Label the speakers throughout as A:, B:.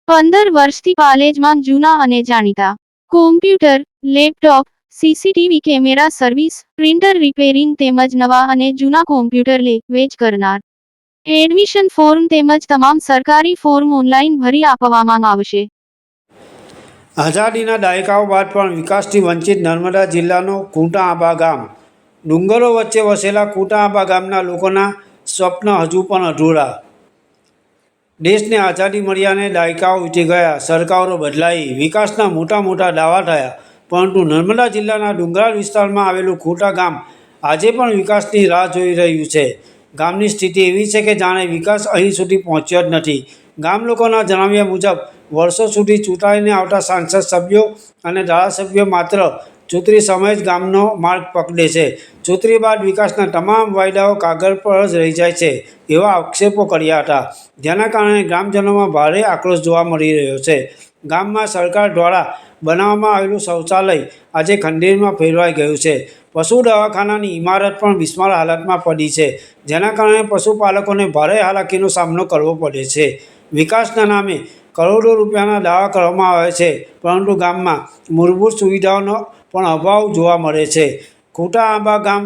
A: 15 વર્ષથી પાલેજમાં જૂના અને જાણીતા computer, laptop, CCTV camera service, printer repairing તેમજ નવા અને જૂના કોમ્પ્યુટર લે વેચ કરનાર. એડમિશન ફોર્મ તેમજ તમામ સરકારી ફોર્મ ઓનલાઈન ભરી આપવામાં આવશે.
B: આઝાદીના દાયકાઓ બાદ પણ વિકાસથી વંચિત નર્મદા જિલ્લાનો કુંટા આંબા ગામ. ડુંગરો વચ્ચે વસેલા કુંટા આંબા ગામના લોકોના સ્વપ્ન હજુ પણ અધૂરા. દેશને આઝાદી મળ્યાને દાયકાઓ વીતી ગયા, સરકારો બદલાઈ, વિકાસના મોટા મોટા દાવા થયા, પરંતુ નર્મદા જિલ્લાના ડુંગરાળ વિસ્તારમાં આવેલું કુંટા ગામ આજે પણ વિકાસની રાહ જોઈ રહ્યું છે. ગામની સ્થિતિ એવી છે કે જાણે વિકાસ અહીં સુધી પહોંચ્યો જ નથી. ગામ લોકોના જણાવ્યા મુજબ વર્ષો સુધી ચૂંટાઈને આવતા સાંસદ સભ્યો અને ધારાસભ્યો માત્ર ચૂંટણી સમયે જ ગામનો માર્ગ પકડે છે. ચૂંટણી બાદ વિકાસના તમામ વાયદાઓ કાગળ પર જ રહી જાય છે, એવા આક્ષેપો કર્યા હતા, જેના કારણે ગ્રામજનોમાં ભારે આક્રોશ જોવા મળી રહ્યો છે. ગામમાં સરકાર દ્વારા બનાવવામાં આવેલું શૌચાલય આજે ખંડેરમાં ફેરવાઈ ગયું છે. પશુ દવાખાનાની ઇમારત પણ બિસ્માર હાલતમાં પડી છે, જેના કારણે પશુપાલકોને ભારે હાલાકીનો સામનો કરવો પડે છે. વિકાસના નામે કરોડો રૂપિયાના દાવા કરવામાં આવે છે, પરંતુ ગામમાં મૂળભૂત સુવિધાઓનો પણ અભાવ જોવા મળે છે. કુંટા આંબા ગામ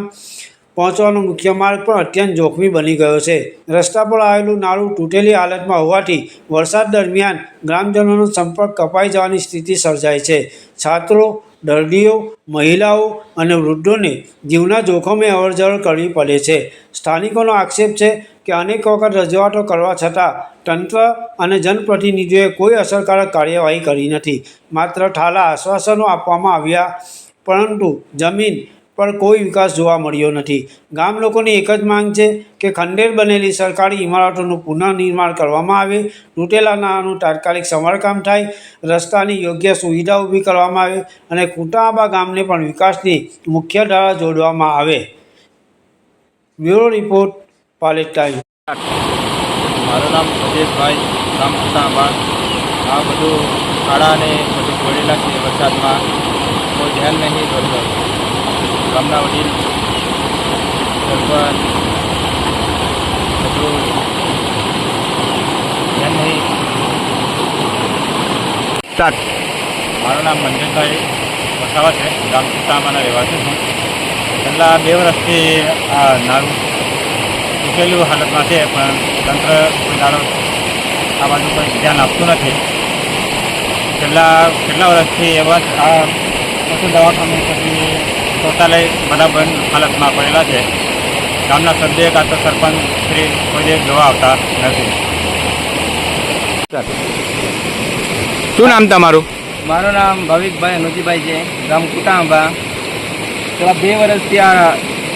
B: પહોંચવાનો મુખ્ય માર્ગ પણ અત્યંત જોખમી બની ગયો છે. રસ્તા પર આવેલું નાળું તૂટેલી હાલતમાં હોવાથી વરસાદ દરમિયાન ગ્રામજનોનો સંપર્ક કપાઈ જવાની સ્થિતિ સર્જાય છે. છાત્રો, દર્દીઓ, મહિલાઓ અને વૃદ્ધોને જીવના જોખમે અવરજવર કરવી પડે છે. સ્થાનિકોનો આક્ષેપ છે કે અનેક વખત રજૂઆતો કરવા છતાં તંત્ર અને જનપ્રતિનિધિઓએ કોઈ અસરકારક કાર્યવાહી કરી નથી. માત્ર ઠાલા આશ્વાસનો આપવામાં આવ્યા, પરંતુ જમીન પર કોઈ વિકાસ જોવા મળ્યો નથી. ગામ લોકોની એક જ માંગ છે કે ખંડેર બનેલી સરકારી ઇમારતોનું પુનઃનિર્માણ કરવામાં આવે, તૂટેલા નાળાનું તાત્કાલિક સમારકામ થાય, રસ્તાની યોગ્ય સુવિધા ઊભી કરવામાં આવે અને કુંટા આંબા ગામને પણ વિકાસની મુખ્ય ધારા જોડવામાં આવે. Bureau report, Palej times.
C: મારું નામ સજેશભાઈ, ગામ કુંટા આંબા. આ બધું ખાડા અને બધું પડેલા છે વરસાદમાં, કોઈ ધ્યાન નહીં દોરતું. ગામના વડીલ સરપંચ બધું ધ્યાન નહીં. મારું નામ મંજનભાઈ વસાવા છે, ગામ કુંટા આંબાના રહેવાસી છું. છેલ્લા 2 વર્ષથી આ નાળું તૂટેલું હાલતમાં છે, પણ તંત્ર કોઈ દાડો આ બાજુ કોઈ ધ્યાન આપતું નથી. છેલ્લા કેટલા વર્ષથી એવા જ આ પશુ દવાખાનું પછી શૌચાલય બધા બંધ હાલતમાં પડેલા છે. ગામના સભ્ય કાં તો સરપંચ શ્રી કોઈ જોવા આવતા નથી.
D: શું નામ તમારું?
E: મારું નામ ભાવિકભાઈ અનુજીભાઈ છે, ગામ કુંટા આંબા. પેલા 2 વર્ષથી આ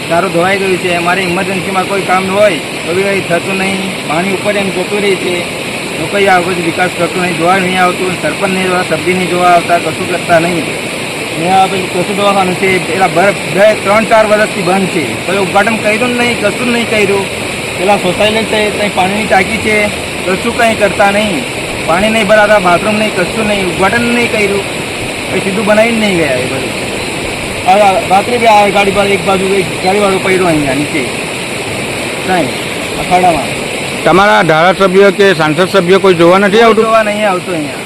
E: સારું ધોવાઈ ગયું છે. મારે ઇમરજન્સીમાં કોઈ કામ હોય તો બી કંઈ થતું નહીં. પાણી ઉપર એમ જતું રહી છે, તો કંઈ આ બધું વિકાસ કરતું નહીં. જોવા નહીં આવતું, સરપંચ નહીં જોવા, સભ્ય નહીં જોવા આવતા, કશું કરતા નહીં. અહીંયા પેલું પશુ દવાખાનું છે, પેલા 3-4 વર્ષથી બંધ છે. કોઈ ઉદ્ઘાટન કર્યું નહીં, કશું નહીં કર્યું. પેલા શૌચાલય છે, ત્યાં પાણીની ટાંકી છે, કશું કંઈ કરતા નહીં. પાણી નહીં ભરાતા, બાથરૂમ નહીં, કશું નહીં, ઉદ્ઘાટન નહીં કર્યું. કંઈ સીધું બનાવીને નહીં ગયા. એ બધું રાત્રે બી આ ગાડી પર એક બાજુ એક ગાડીવાળું પડ્યું અહીંયા નીચે કાંઈ અખાડામાં.
D: તમારા ધારાસભ્ય કે સાંસદ સભ્ય કોઈ જોવા નથી આવતું?
E: જોવા નહીં આવતું અહીંયા.